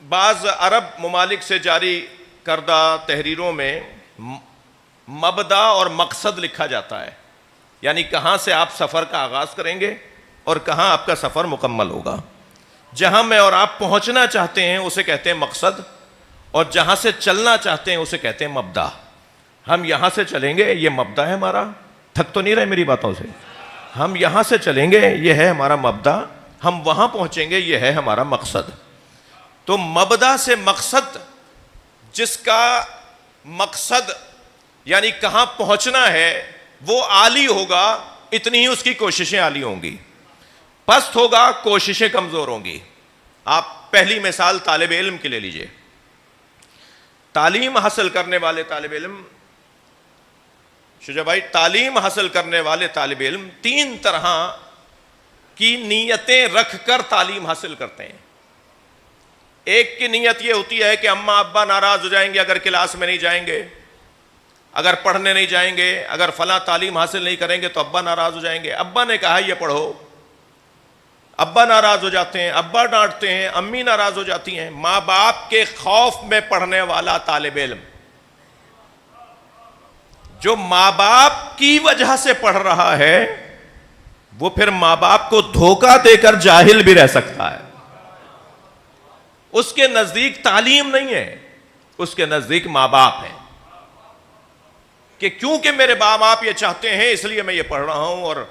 بعض عرب ممالک سے جاری کردہ تحریروں میں مبدا اور مقصد لکھا جاتا ہے، یعنی کہاں سے آپ سفر کا آغاز کریں گے اور کہاں آپ کا سفر مکمل ہوگا۔ جہاں میں اور آپ پہنچنا چاہتے ہیں اسے کہتے ہیں مقصد، اور جہاں سے چلنا چاہتے ہیں اسے کہتے ہیں مبدا۔ ہم یہاں سے چلیں گے، یہ مبدا ہے ہمارا، تھک تو نہیں رہے میری باتوں سے؟ ہم یہاں سے چلیں گے، یہ ہے ہمارا مبدا، ہم وہاں پہنچیں گے، یہ ہے ہمارا مقصد۔ تو مبدا سے مقصد، جس کا مقصد یعنی کہاں پہنچنا ہے وہ عالی ہوگا، اتنی ہی اس کی کوششیں عالی ہوں گی۔ پست ہوگا، کوششیں کمزور ہوں گی۔ آپ پہلی مثال طالب علم کے لے لیجئے۔ تعلیم حاصل کرنے والے طالب علم، شجاع بھائی، تعلیم حاصل کرنے والے طالب علم تین طرح کی نیتیں رکھ کر تعلیم حاصل کرتے ہیں۔ ایک کی نیت یہ ہوتی ہے کہ اماں ابا ناراض ہو جائیں گے اگر کلاس میں نہیں جائیں گے، اگر پڑھنے نہیں جائیں گے، اگر فلاں تعلیم حاصل نہیں کریں گے تو ابا ناراض ہو جائیں گے۔ ابا نے کہا یہ پڑھو، ابا ناراض ہو جاتے ہیں، ابا ڈانٹتے ہیں، امی ناراض ہو جاتی ہیں۔ ماں باپ کے خوف میں پڑھنے والا طالب علم، جو ماں باپ کی وجہ سے پڑھ رہا ہے، وہ پھر ماں باپ کو دھوکہ دے کر جاہل بھی رہ سکتا ہے۔ اس کے نزدیک تعلیم نہیں ہے، اس کے نزدیک ماں باپ ہیں، کہ کیونکہ میرے ماں باپ یہ چاہتے ہیں اس لیے میں یہ پڑھ رہا ہوں، اور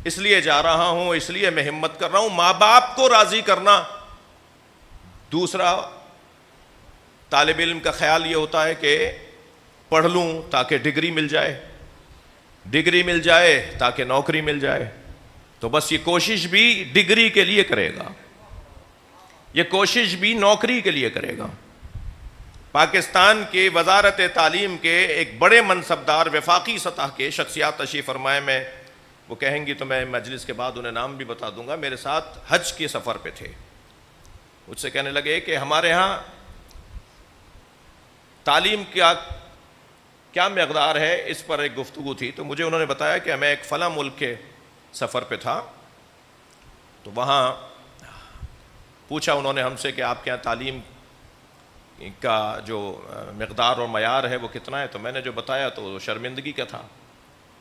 اس لیے جا رہا ہوں، اس لیے میں ہمت کر رہا ہوں۔ ماں باپ کو راضی کرنا۔ دوسرا، طالب علم کا خیال یہ ہوتا ہے کہ پڑھ لوں تاکہ ڈگری مل جائے، ڈگری مل جائے تاکہ نوکری مل جائے، تو بس یہ کوشش بھی ڈگری کے لیے کرے گا، یہ کوشش بھی نوکری کے لیے کرے گا۔ پاکستان کے وزارت تعلیم کے ایک بڑے منصبدار وفاقی سطح کے شخصیات تشریف فرمائے، میں وہ کہیں گی تو میں مجلس کے بعد انہیں نام بھی بتا دوں گا، میرے ساتھ حج کے سفر پہ تھے۔ مجھ سے کہنے لگے کہ ہمارے ہاں تعلیم کا کیا مقدار ہے، اس پر ایک گفتگو تھی، تو مجھے انہوں نے بتایا کہ میں ایک فلاں ملک کے سفر پہ تھا، تو وہاں پوچھا انہوں نے ہم سے کہ آپ کے یہاں تعلیم کا جو مقدار اور معیار ہے وہ کتنا ہے، تو میں نے جو بتایا تو وہ شرمندگی کا تھا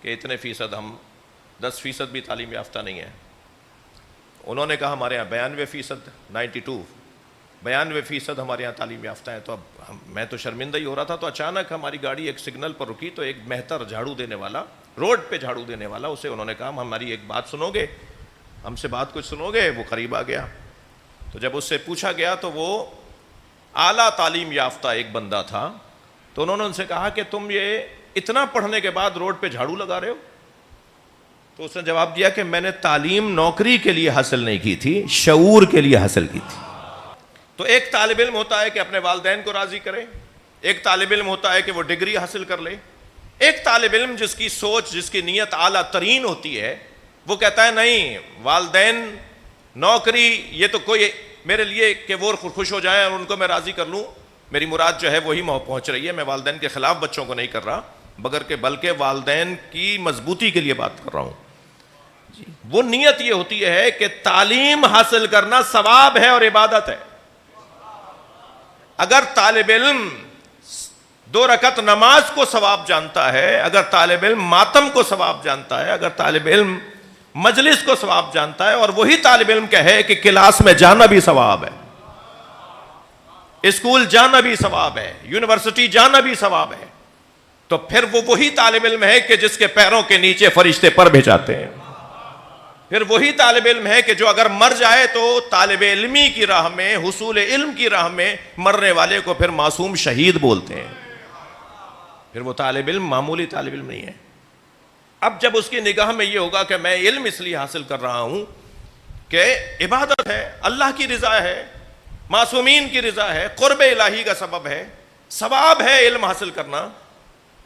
کہ اتنے فیصد، ہم 10% بھی تعلیم یافتہ نہیں ہیں۔ انہوں نے کہا ہمارے یہاں 92%، 92% ہمارے یہاں تعلیم یافتہ ہیں۔ تو اب میں تو شرمندہ ہی ہو رہا تھا، تو اچانک ہماری گاڑی ایک سگنل پر رکی، تو ایک مہتر جھاڑو دینے والا، روڈ پہ جھاڑو دینے والا، اسے انہوں نے کہا ہماری ایک بات سنو گے، ہم سے بات کچھ سنو گے؟ وہ قریب آ گیا، تو جب اس سے پوچھا گیا تو وہ اعلیٰ تعلیم یافتہ ایک بندہ تھا، تو انہوں نے ان سے کہا کہ تم یہ اتنا پڑھنے کے بعد روڈ پہ جھاڑو لگا رہے ہو؟ تو اس نے جواب دیا کہ میں نے تعلیم نوکری کے لیے حاصل نہیں کی تھی، شعور کے لیے حاصل کی تھی۔ تو ایک طالب علم ہوتا ہے کہ اپنے والدین کو راضی کرے، ایک طالب علم ہوتا ہے کہ وہ ڈگری حاصل کر لے، ایک طالب علم جس کی سوچ، جس کی نیت اعلیٰ ترین ہوتی ہے، وہ کہتا ہے نہیں، والدین نوکری یہ تو کوئی میرے لیے کہ وہ خوش ہو جائیں اور ان کو میں راضی کر لوں، میری مراد جو ہے وہی پہنچ رہی ہے، میں والدین کے خلاف بچوں کو نہیں کر رہا، بلکہ والدین کی مضبوطی کے لیے بات کر رہا ہوں۔ وہ نیت یہ ہوتی ہے کہ تعلیم حاصل کرنا ثواب ہے اور عبادت ہے۔ اگر طالب علم 2 رکعت نماز کو ثواب جانتا ہے، اگر طالب علم ماتم کو ثواب جانتا ہے، اگر طالب علم مجلس کو ثواب جانتا ہے، اور وہی طالب علم کہے کہ کلاس میں جانا بھی ثواب ہے، اسکول جانا بھی ثواب ہے، یونیورسٹی جانا بھی ثواب ہے، تو پھر وہ وہی طالب علم ہے کہ جس کے پیروں کے نیچے فرشتے پر بھیجاتے ہیں۔ پھر وہی طالب علم ہے کہ جو اگر مر جائے تو طالب علمی کی راہ میں، حصول علم کی راہ میں مرنے والے کو پھر معصوم شہید بولتے ہیں۔ پھر وہ طالب علم معمولی طالب علم نہیں ہے۔ اب جب اس کی نگاہ میں یہ ہوگا کہ میں علم اس لیے حاصل کر رہا ہوں کہ عبادت ہے، اللہ کی رضا ہے، معصومین کی رضا ہے، قرب الہی کا سبب ہے، ثواب ہے علم حاصل کرنا،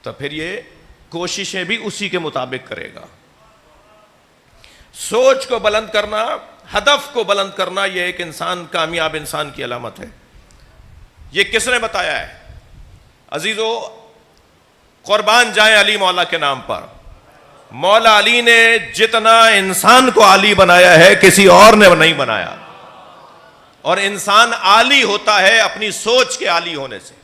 تو پھر یہ کوششیں بھی اسی کے مطابق کرے گا۔ سوچ کو بلند کرنا، ہدف کو بلند کرنا، یہ ایک انسان، کامیاب انسان کی علامت ہے۔ یہ کس نے بتایا ہے؟ عزیزو، قربان جائیں علی مولا کے نام پر، مولا علی نے جتنا انسان کو علی بنایا ہے کسی اور نے نہیں بنایا۔ اور انسان عالی ہوتا ہے اپنی سوچ کے عالی ہونے سے.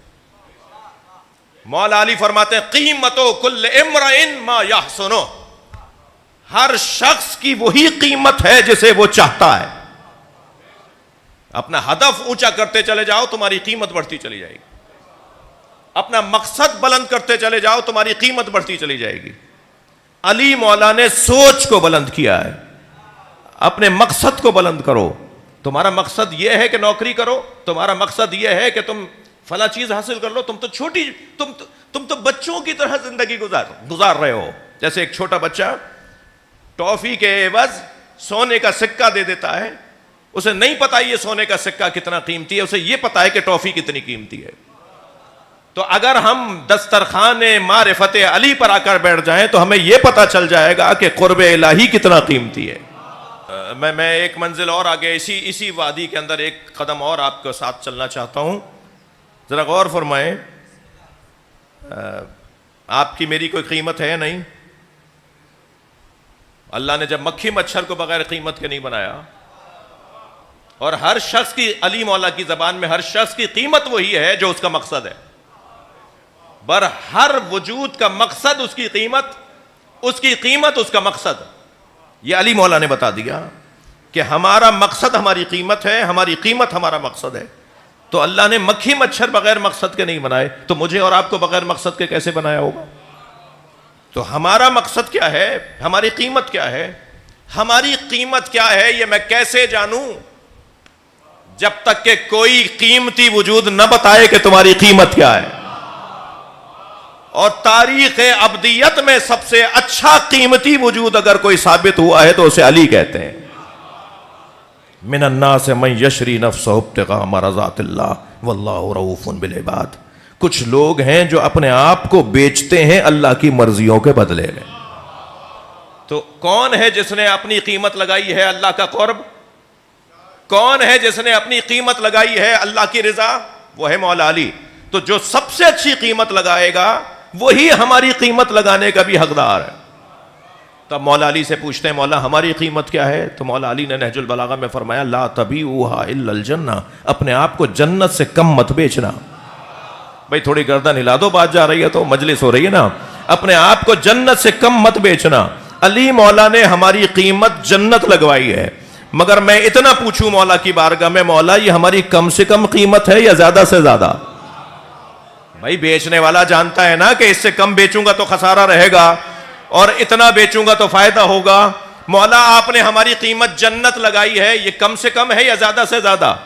مولا علی فرماتے ہیں قیمت کل امرئ ما یحسنہ، ہر شخص کی وہی قیمت ہے جسے وہ چاہتا ہے. اپنا ہدف اونچا کرتے چلے جاؤ تمہاری قیمت بڑھتی چلی جائے گی. اپنا مقصد بلند کرتے چلے جاؤ تمہاری قیمت بڑھتی چلی جائے گی. علی مولا نے سوچ کو بلند کیا ہے. اپنے مقصد کو بلند کرو. تمہارا مقصد یہ ہے کہ نوکری کرو، تمہارا مقصد یہ ہے کہ تم فلاں چیز حاصل کر لو، تم تو چھوٹی تم تو بچوں کی طرح زندگی گزار رہے ہو. جیسے ایک چھوٹا بچہ ٹافی کے عوض سونے کا سکہ دے دیتا ہے، اسے نہیں پتا یہ سونے کا سکہ کتنا قیمتی ہے، اسے یہ پتا ہے کہ ٹافی کتنی قیمتی ہے. تو اگر ہم دسترخوان معرفت علی پر آ کر بیٹھ جائیں تو ہمیں یہ پتا چل جائے گا کہ قرب الہی کتنا قیمتی ہے. میں ایک منزل اور آگے اسی وادی کے اندر ایک قدم اور آپ کے ساتھ چلنا چاہتا ہوں. ذرا غور فرمائیں، آپ کی میری کوئی قیمت ہے نہیں. اللہ نے جب مکھی مچھر کو بغیر قیمت کے نہیں بنایا، اور ہر شخص کی علی مولا کی زبان میں ہر شخص کی قیمت وہی ہے جو اس کا مقصد ہے. ہر وجود کا مقصد اس کی قیمت اس کا مقصد. یہ علی مولا نے بتا دیا کہ ہمارا مقصد ہماری قیمت ہے، ہماری قیمت ہمارا مقصد ہے. تو اللہ نے مکھی مچھر بغیر مقصد کے نہیں بنائے، تو مجھے اور آپ کو بغیر مقصد کے کیسے بنایا ہوگا؟ تو ہمارا مقصد کیا ہے، ہماری قیمت کیا ہے؟ ہماری قیمت کیا ہے یہ میں کیسے جانوں؟ جب تک کہ کوئی قیمتی وجود نہ بتائے کہ تمہاری قیمت کیا ہے. اور تاریخ ابدیت میں سب سے اچھا قیمتی وجود اگر کوئی ثابت ہوا ہے تو اسے علی کہتے ہیں. من الناس من یشری نفسہ ابتغاء مرضات اللہ واللہ رؤوف بالعباد. کچھ لوگ ہیں جو اپنے آپ کو بیچتے ہیں اللہ کی مرضیوں کے بدلے میں. تو کون ہے جس نے اپنی قیمت لگائی ہے اللہ کا قرب؟ کون ہے جس نے اپنی قیمت لگائی ہے اللہ کی رضا؟ وہ ہے مولا علی. تو جو سب سے اچھی قیمت لگائے گا وہی ہماری قیمت لگانے کا بھی حقدار ہے. تب مولا علی سے پوچھتے ہیں مولا ہماری قیمت کیا ہے؟ تو مولا علی نے نہج البلاغہ میں فرمایا لا تبیعوها الا الجنہ، اپنے آپ کو جنت سے کم مت بیچنا. بھئی تھوڑی گردن ہلا دو، بات جا رہی ہے تو مجلس ہو رہی ہے نا. اپنے آپ کو جنت سے کم مت بیچنا. علی مولا نے ہماری قیمت جنت لگوائی ہے. مگر میں اتنا پوچھوں مولا کی بارگاہ میں مولا یہ ہماری کم سے کم قیمت ہے یا زیادہ سے زیادہ؟ بھائی بیچنے والا جانتا ہے نا کہ اس سے کم بیچوں گا تو خسارہ رہے گا اور اتنا بیچوں گا تو فائدہ ہوگا. مولا آپ نے ہماری قیمت جنت لگائی ہے، یہ کم سے کم ہے یا زیادہ سے زیادہ؟